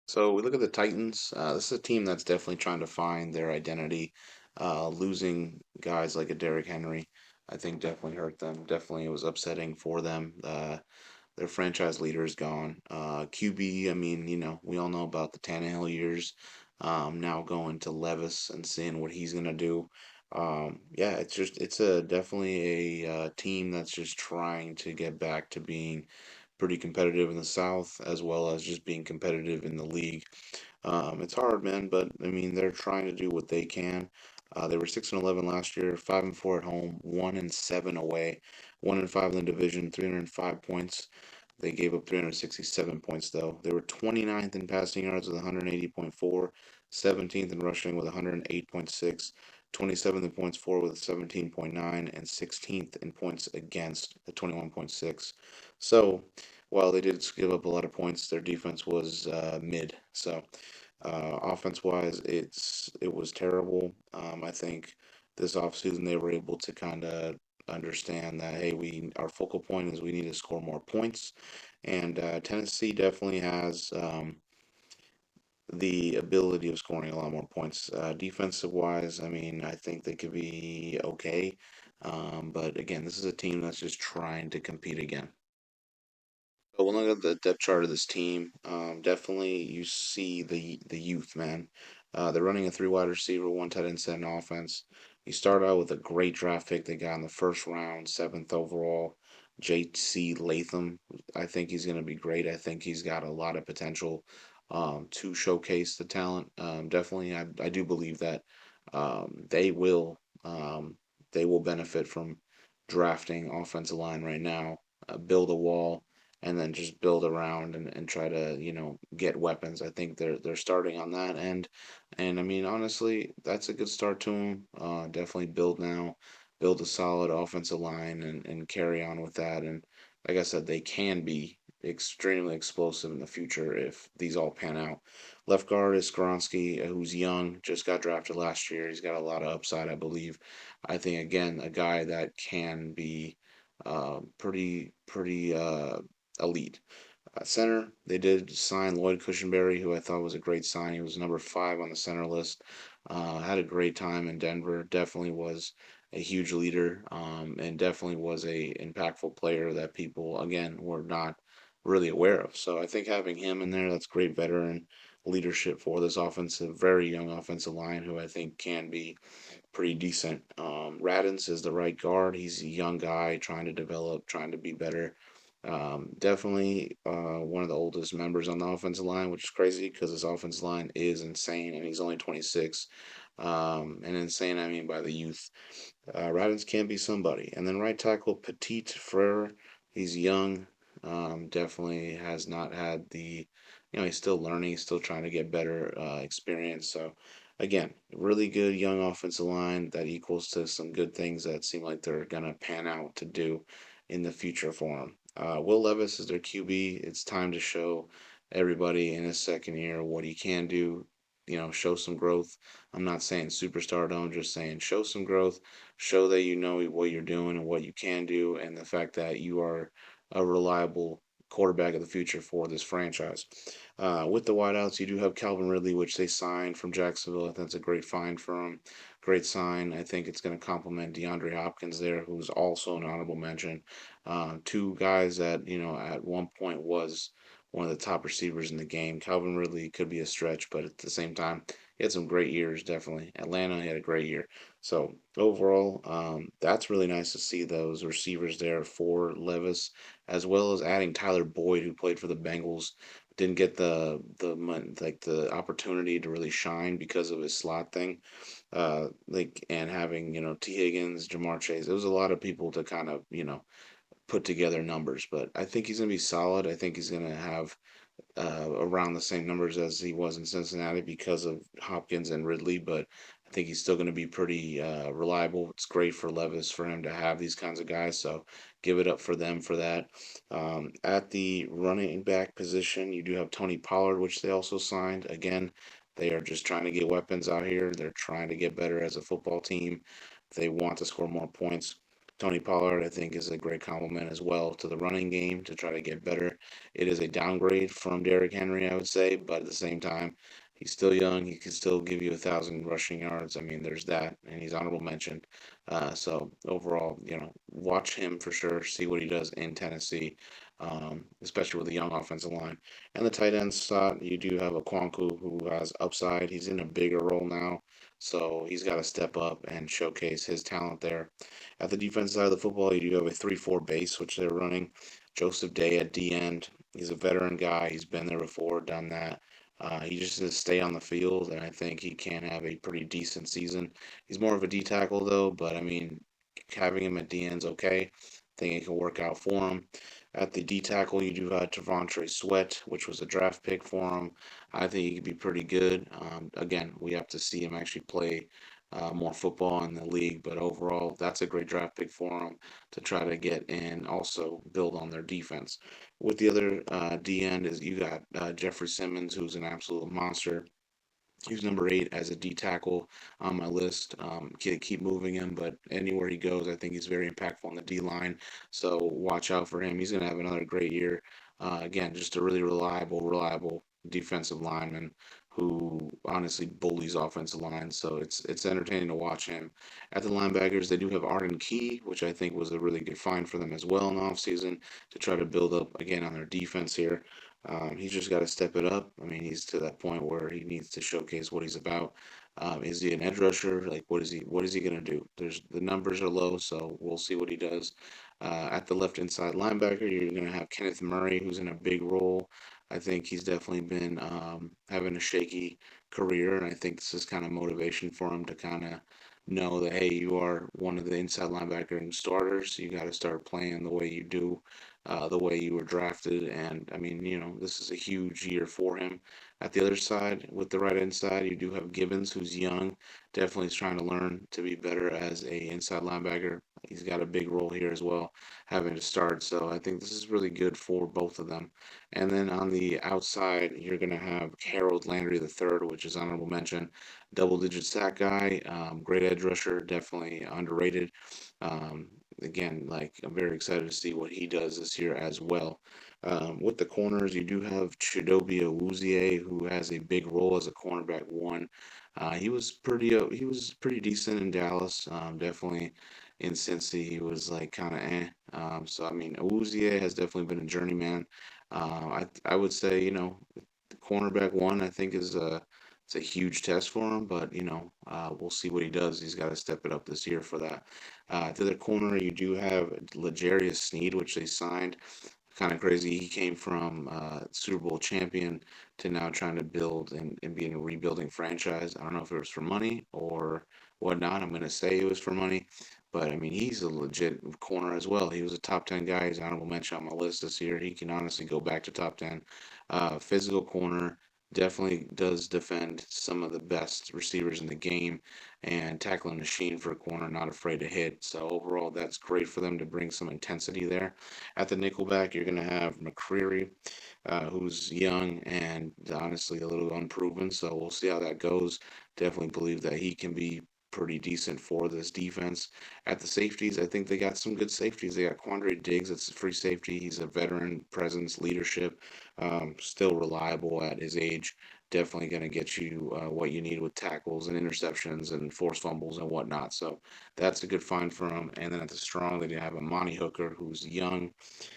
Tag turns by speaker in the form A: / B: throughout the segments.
A: So we look at the Titans. This is a team that's definitely trying to find their identity. Losing guys like a Derrick Henry, I think definitely hurt them. Definitely it was upsetting for them. Their franchise leader is gone. QB, I mean, we all know about the Tannehill years. Now going to Levis and seeing what he's gonna do. Yeah, it's a definitely a team that's just trying to get back to being pretty competitive in the South as well as just being competitive in the league. It's hard, man, but I mean they're trying to do what they can. They were 6-11 last year, 5-4 at home, 1-7 away, 1-5 in the division, 305 points. They gave up 367 points though. They were 29th in passing yards with 180.4, 17th in rushing with 108.6, 27th in points for with 17.9, and 16th in points against at 21.6. So while they did give up a lot of points, their defense was mid. So offense wise, it was terrible. I think this offseason they were able to kind of understand that hey, we our focal point is we need to score more points, and Tennessee definitely has the ability of scoring a lot more points. Defensive wise, I mean, I think they could be okay, but again, this is a team that's just trying to compete again. But when I look at the depth chart of this team, definitely you see the youth, man. They're running a three wide receiver, one tight end set in offense. You start out with a great draft pick they got in the first round, seventh overall, J.C. Latham. I think he's going to be great. I think he's got a lot of potential to showcase the talent. Definitely, I do believe that um, they will benefit from drafting offensive line right now, build a wall and then just build around and try to get weapons. I think they're starting on that end, and I mean honestly, that's a good start to them. Definitely build now, build a solid offensive line and carry on with that. And like I said, they can be extremely explosive in the future if these all pan out. Left guard is Skronsky, who's young, just got drafted last year. He's got a lot of upside, I believe. I think again a guy that can be pretty elite. Center, they did sign Lloyd Cushenberry, who I thought was a great sign. He was number 5 on the center list. Had a great time in Denver. Definitely was a huge leader, and definitely was a impactful player that people again were not really aware of. So I think having him in there, that's great veteran leadership for this offensive, very young offensive line, who I think can be pretty decent. Radins is the right guard. He's a young guy trying to develop, trying to be better. Definitely one of the oldest members on the offensive line, which is crazy because his offensive line is insane, and he's only 26. And insane, I mean by the youth. Radins can be somebody. And then right tackle Petit Frere, he's young. Definitely has not had he's still learning, he's still trying to get better experience. So again, really good young offensive line that equals to some good things that seem like they're gonna pan out to do in the future for them. Will Levis is their QB. It's time to show everybody in his second year what he can do. Show some growth. I'm not saying superstardom, I'm just saying show some growth, show that you know what you're doing and what you can do, and the fact that you are a reliable quarterback of the future for this franchise. With the wideouts, you do have Calvin Ridley, which they signed from Jacksonville. I think that's a great find for him. Great sign. I think it's going to complement DeAndre Hopkins there, who's also an honorable mention. Two guys that, at one point was one of the top receivers in the game. Calvin Ridley could be a stretch, but at the same time, he had some great years, definitely. Atlanta, he had a great year. So overall, that's really nice to see those receivers there for Levis, as well as adding Tyler Boyd, who played for the Bengals. Didn't get the opportunity to really shine because of his slot thing, and having T Higgins, Jamar Chase. There was a lot of people to kind of put together numbers, but I think he's gonna be solid. I think he's gonna have around the same numbers as he was in Cincinnati because of Hopkins and Ridley, but I think he's still going to be pretty reliable. It's great for Levis for him to have these kinds of guys, so give it up for them for that. At the running back position, you do have Tony Pollard, which they also signed. Again, they are just trying to get weapons out here. They're trying to get better as a football team. They want to score more points. Tony Pollard, I think, is a great compliment as well to the running game to try to get better. It is a downgrade from Derrick Henry, I would say, but at the same time, he's still young. He can still give you 1,000 rushing yards. I mean, there's that, and he's honorable mention. So overall, watch him for sure. See what he does in Tennessee, especially with the young offensive line. And the tight end slot, you do have a Kwanku who has upside. He's in a bigger role now, so he's got to step up and showcase his talent there. At the defense side of the football, you do have a 3-4 base, which they're running. Joseph Day at D end. He's a veteran guy. He's been there before, done that. He just needs to stay on the field, and I think he can have a pretty decent season. He's more of a D tackle, though, but I mean, having him at D end's okay. I think it can work out for him. At the D tackle, you do have Tavontre Sweat, which was a draft pick for him. I think he could be pretty good. Again, we have to see him actually play more football in the league. But overall, that's a great draft pick for them to try to get and also build on their defense. With the other D end is you got Jeffrey Simmons, who's an absolute monster. He's number 8 as a D tackle on my list. Keep moving him, but anywhere he goes, I think he's very impactful on the D line. So watch out for him. He's going to have another great year. Again, just a really reliable defensive lineman who honestly bullies offensive lines. So it's entertaining to watch him. At the linebackers, they do have Arden Key, which I think was a really good find for them as well in the offseason to try to build up again on their defense here. He's just got to step it up. I mean, he's to that point where he needs to showcase what he's about. Is he an edge rusher? Like, what is he? What is he gonna do? There's the numbers are low, so we'll see what he does. At the left inside linebacker, you're gonna have Kenneth Murray, who's in a big role. I think he's definitely been having a shaky career, and I think this is kind of motivation for him to kind of know that hey, you are one of the inside linebacker starters. You got to start playing the way you do the way you were drafted. And I mean, this is a huge year for him. At the other side, with the right inside, you do have Gibbons, who's young, definitely is trying to learn to be better as a inside linebacker. He's got a big role here as well, having to start. So I think this is really good for both of them. And then on the outside, you're going to have Harold Landry III, which is honorable mention, double-digit sack guy, great edge rusher, definitely underrated. Um, Again, like I'm very excited to see what he does this year as well. With the corners, you do have Chidobe Awuzie, who has a big role as a cornerback one. He was pretty decent in Dallas. Definitely in Cincy, he was like kind of eh. So I mean, Awuzie has definitely been a journeyman. I would say the cornerback one I think is a it's a huge test for him, but we'll see what he does. He's got to step it up this year for that. To the corner, you do have L'Jarius Sneed, which they signed. Kind of crazy. He came from Super Bowl champion to now trying to build and be in a rebuilding franchise. I don't know if it was for money or whatnot. I'm going to say it was for money. But I mean, he's a legit corner as well. He was a top 10 guy. He's honorable mention on my list this year. He can honestly go back to top 10. Physical corner, definitely does defend some of the best receivers in the game and tackling machine for a corner, not afraid to hit. So overall, that's great for them to bring some intensity there. At the nickelback, you're going to have McCreary, who's young and honestly a little unproven. So we'll see how that goes. Definitely believe that he can be pretty decent for this defense. At the safeties, I think they got some good safeties. They got Quandre Diggs, that's a free safety. He's a veteran, presence, leadership, still reliable at his age. Definitely going to get you what you need with tackles and interceptions and forced fumbles and whatnot. So that's a good find for him. And then at the strong, they have Amani Hooker, who's young.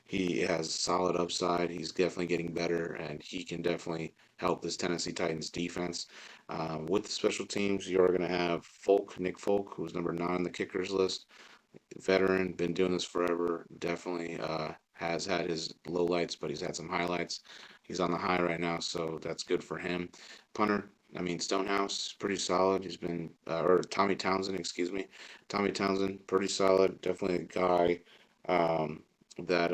A: He has solid upside. He's definitely getting better, and he can definitely help this Tennessee Titans defense. With the special teams, you're going to have Nick Folk, who's number 9 on the kickers list, veteran, been doing this forever. Definitely has had his lowlights, but he's had some highlights. He's on the high right now, so that's good for him. Punter, I mean Stonehouse, pretty solid. He's been, or Tommy Townsend, excuse me, Tommy Townsend, pretty solid. Definitely a guy that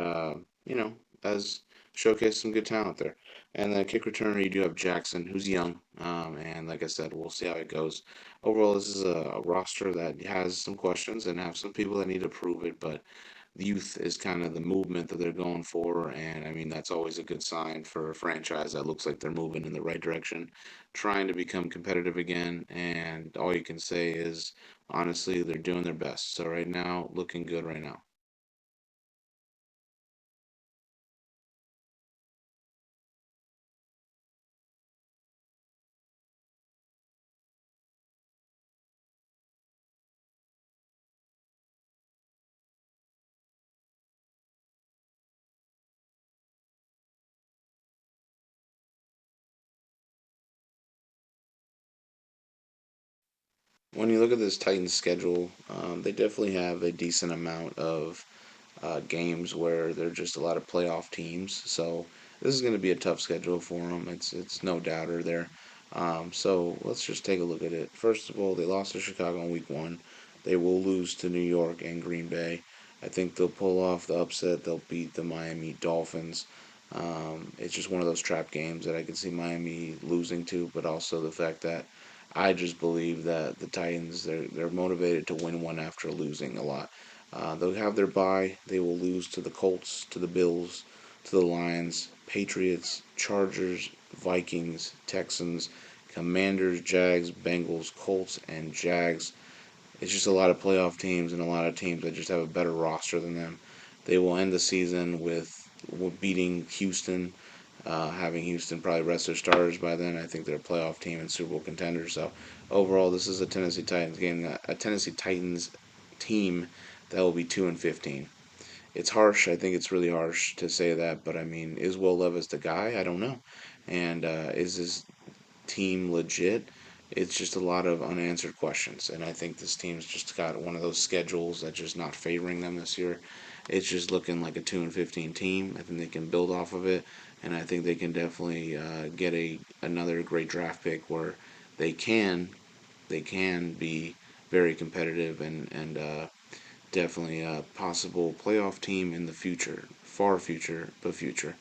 A: has showcased some good talent there. And then kick returner, you do have Jackson, who's young, and like I said, we'll see how it goes. Overall, this is a roster that has some questions and have some people that need to prove it, but the youth is kind of the movement that they're going for, and I mean that's always a good sign for a franchise that looks like they're moving in the right direction, trying to become competitive again. And all you can say is honestly, they're doing their best. So right now, looking good right now. When you look at this Titans schedule, they definitely have a decent amount of games where they're just a lot of playoff teams. So this is going to be a tough schedule for them. It's no doubter there. So let's just take a look at it. First of all, they lost to Chicago in Week 1. They will lose to New York and Green Bay. I think they'll pull off the upset. They'll beat the Miami Dolphins. It's just one of those trap games that I can see Miami losing to, but also the fact that I just believe that the Titans they're motivated to win one after losing a lot. They'll have their bye. They will lose to the Colts, to the Bills, to the Lions, Patriots, Chargers, Vikings, Texans, Commanders, Jags, Bengals, Colts, and Jags. It's just a lot of playoff teams and a lot of teams that just have a better roster than them. They will end the season with beating Houston, having Houston probably rest their starters by then. I think they're a playoff team and Super Bowl contender. So overall, this is a Tennessee Titans game, a Tennessee Titans team that will be 2-15. It's harsh. I think it's really harsh to say that, but I mean, is Will Levis the guy? I don't know. And is his team legit? It's just a lot of unanswered questions, and I think this team's just got one of those schedules that's just not favoring them this year. It's just looking like a 2-15 team. I think they can build off of it, and I think they can definitely get a another great draft pick where they can they can be very competitive and definitely a possible playoff team in the future, far future, but future.